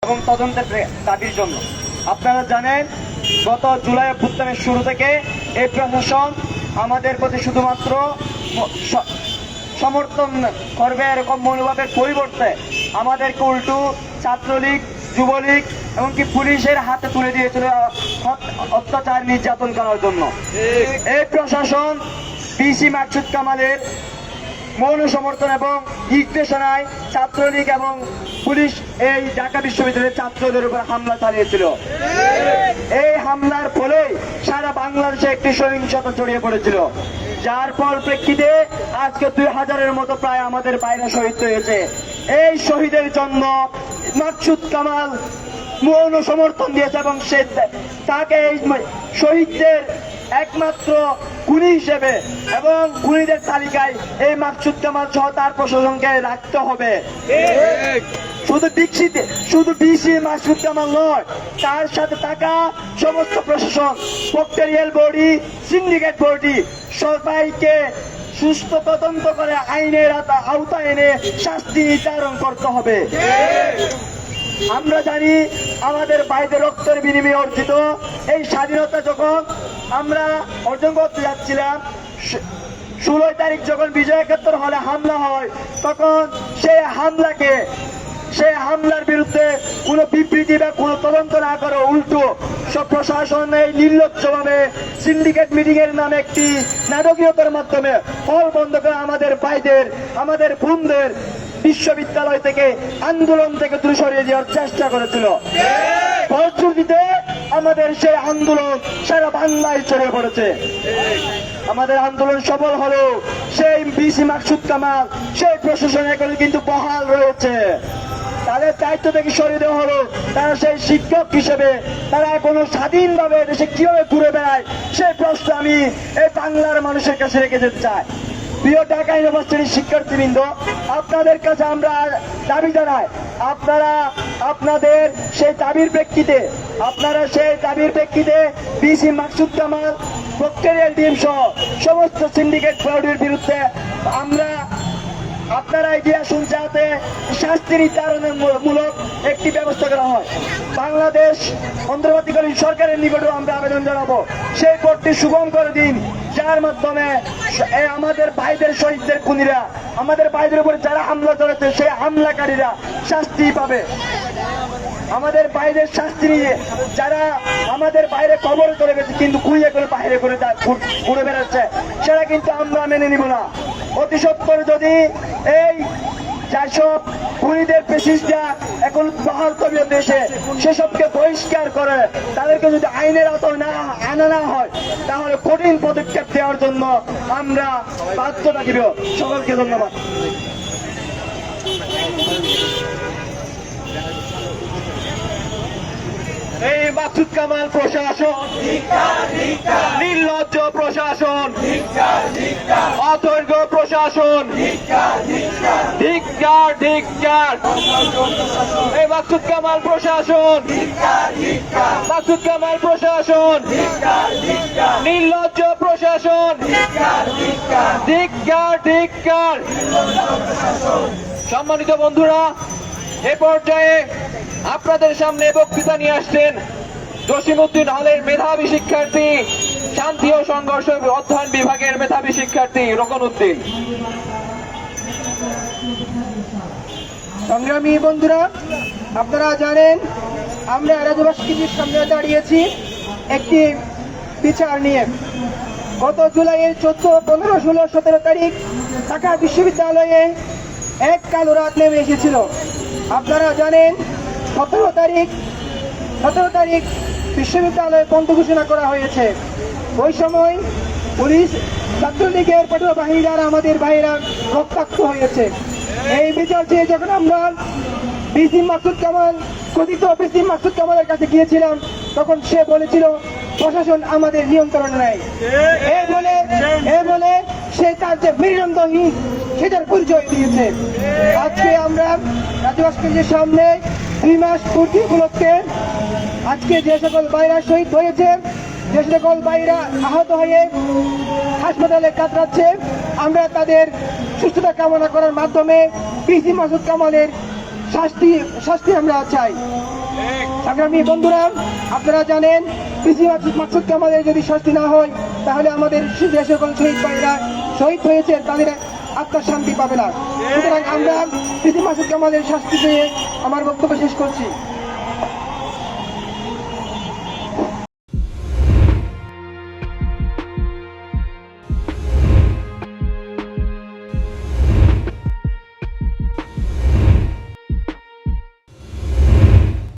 এবং তদন্তের দাবির জন্য। আপনারা জানেন গত জুলাই অভ্যুত্থানের শুরু থেকে এই প্রশাসন আমাদের প্রতি শুধুমাত্র সমর্থন করবে এরকম মনোভাবের পরিবর্তে আমাদেরকে উল্টো ছাত্রলীগ, যুবলীগ এমনকি পুলিশের হাতে তুলে দিয়েছিল অত্যাচার নির্যাতন করার জন্য। এই প্রশাসন পিসি মাকসুদ কামালের মৌন সমর্থন এবং নির্দেশনায় ছাত্রলীগ এবং পুলিশ এই ঢাকা বিশ্ববিদ্যালয়ের ছাত্রদের উপর হামলা চালিয়েছিল। এই হামলার ফলে সারা বাংলাদেশে একটি সহিংসতা ছড়িয়ে পড়েছিল, যার পরিপ্রেক্ষিতে আজকে 2000-এর মতো প্রায় আমাদের বাইরে শহীদ হয়েছে। এই শহীদের জন্য মাকসুদ কামাল মৌন সমর্থন দিয়েছে এবং সে তাকে এই শহীদদের একমাত্র খুনি হিসেবে এবং খুনিদের তালিকায় এই মাকসুদ কামাল সহ তার প্রশাসনকে রাখতে হবে। শুধু ডিসি মাকসুদ কামাল নয়, তার সাথে থাকা সমস্ত প্রশাসন, প্রক্টরিয়াল বডি, সিন্ডিকেট বডি সবাইকে সুস্থ তদন্ত করে আইনের আওতায় এনে শাস্তি নির্ধারণ করতে হবে। আমরা জানি আমাদের বাইরে রক্তের বিনিময়ে অর্জিত এই স্বাধীনতা যখন আমরা অর্জন করতে যাচ্ছিলাম, 16 তারিখ যখন বিজয় একাত্তর হলে হামলা হয়, তখন সেই হামলার বিরুদ্ধে কোনো বিবৃতি বা কোনো তদন্ত না করে উল্টো সব প্রশাসন এই নির্লজ্জভাবে সিন্ডিকেট মিটিং এর নামে একটি নাটকীয়তার মাধ্যমে হল বন্ধ করে আমাদের ভাইদের, আমাদের বোনদের বিশ্ববিদ্যালয় থেকে, আন্দোলন থেকে দূরে সরিয়ে দেওয়ার চেষ্টা করেছিল। ফলশ্রুতিতে আমাদের সেই আন্দোলন সারা বাংলায় ছড়িয়ে পড়েছে। আমাদের আন্দোলন সফল হলো, সেই পিসি মাকসুদ কামাল সেই প্রশাসন এখন কিন্তু বহাল রয়েছে, তাদের দায়িত্ব থেকে সরিয়ে দেওয়া হলো। তারা সেই শিক্ষক হিসেবে তারা এখনো স্বাধীনভাবে দেশে কিভাবে ঘুরে বেড়ায় সেই প্রশ্ন আমি এই বাংলার মানুষের কাছে রেখে যেতে চাই। প্রিয় ঢাকা ইউনিভার্সিটির শিক্ষার্থীবৃন্দ, আপনাদের কাছে আমরা দাবি জানাই, আপনারা আপনাদের সেই দাবির প্রেক্ষিতে পিসি মাকসুদ কামাল, প্রক্টরিয়াল টিম সহ সমস্ত সিন্ডিকেট বডির বিরুদ্ধে আপনারা এগিয়ে আসুন, যাতে শাস্তি নির্ধারণের মূলক একটি ব্যবস্থা করা হয়। বাংলাদেশ অন্তর্বর্তীকালীন সরকারের নিকটও আমরা আবেদন জানাবো, সেই কোর্টটি সুগম করে দিন, যার মাধ্যমে আমাদের ভাইদের, শহীদদের খুনিরা, আমাদের ভাইদের উপরে যারা হামলা চলেছে সেই হামলাকারীরা শাস্তি পাবে। আমাদের বাইরের শাস্তি নিয়ে যারা আমাদের বাইরে কবরে চলে গেছে কিন্তু খুঁজে করে বাইরে করে ঘুরে বেড়াচ্ছে, সেটা কিন্তু আমরা মেনে নিব না। অতি সত্বর যদি এই যেসব খুনিদের পেশিসরা এখন বহাল তবিয়ত দেশে সেসবকে বহিষ্কার করে তাদেরকে যদি আইনের আওতায় আনা না হয়, তাহলে কঠিন পদক্ষেপ দেওয়ার জন্য আমরা বাধ্য থাকিব। সকলকে ধন্যবাদ। এই মাকসুদ কামাল প্রশাসন, নির্লজ্জ প্রশাসন, অধৈর্য প্রশাসন, ধিক্কার ধিক্কার। এই মাকসুদ কামাল প্রশাসন, মাকসুদ কামাল প্রশাসন, নির্লজ্জ প্রশাসন, ধিক্কার ধিক্কার। সম্মানিত বন্ধুরা, এ পর্যায়ে আপনাদের সামনে বক্তৃতা নিয়ে আসছেন জসিমউদ্দিন হলের মেধাবী শিক্ষার্থী, শান্তি ও সংঘর্ষ অধ্যয়ন বিভাগের মেধাবী শিক্ষার্থী রোকন উদ্দিন। সংগ্রামী বন্ধুরা, আপনারা জানেন আমরা রাজভাস্কৃতির সামনে দাঁড়িয়েছি একটি বিচার নিয়ে। গত জুলাইয়ের 14, 15, 16, 17 তারিখ ঢাকা বিশ্ববিদ্যালয়ে এক কালো রাত নেমে এসেছিল। আপনারা জানেন 17 তারিখ বিশ্ববিদ্যালয়ে বন্ধ ঘোষণা করা হয়েছে। ওই সময় পুলিশ, ছাত্রলীগের পেট্রোল বাহিনী দ্বারা আমাদের ভাইয়েরা রক্তাক্ত হয়েছে। এই বিচার চেয়ে যখন আমরা পিসি মাকসুদ কামাল, কথিত পিসি মাকসুদ কামালের কাছে গিয়েছিলাম, তখন সে বলেছিল প্রশাসন আমাদের নিয়ন্ত্রণে নেয়। এ বলে সে তার যে মেরুদণ্ডহীন সেটার পরিচয় দিয়েছে। আজকে আমরা রাজভাস্করের সামনে 2 মাস পূর্তি উপলক্ষে আজকে যে সকল ভাইরা শহীদ হয়েছে, যে সকল ভাইরা আহত হয়ে হাসপাতালে কাতরাচ্ছে, আমরা তাদের সুস্থতা কামনা করার মাধ্যমে পিসি মাকসুদ কামালের শাস্তি শাস্তি আমরা চাই। সংগ্রামী বন্ধুরা, আপনারা জানেন পিসি মাকসুদ কামালের যদি শাস্তি না হয় তাহলে আমাদের যে সকল শহীদ ভাইরা শহীদ হয়েছে তাদের আত্মার শান্তি পাবে না। সুতরাং আমরা পিসি মাকসুদ কামালের শাস্তি পেয়ে আমার বক্তব্য শেষ করছি।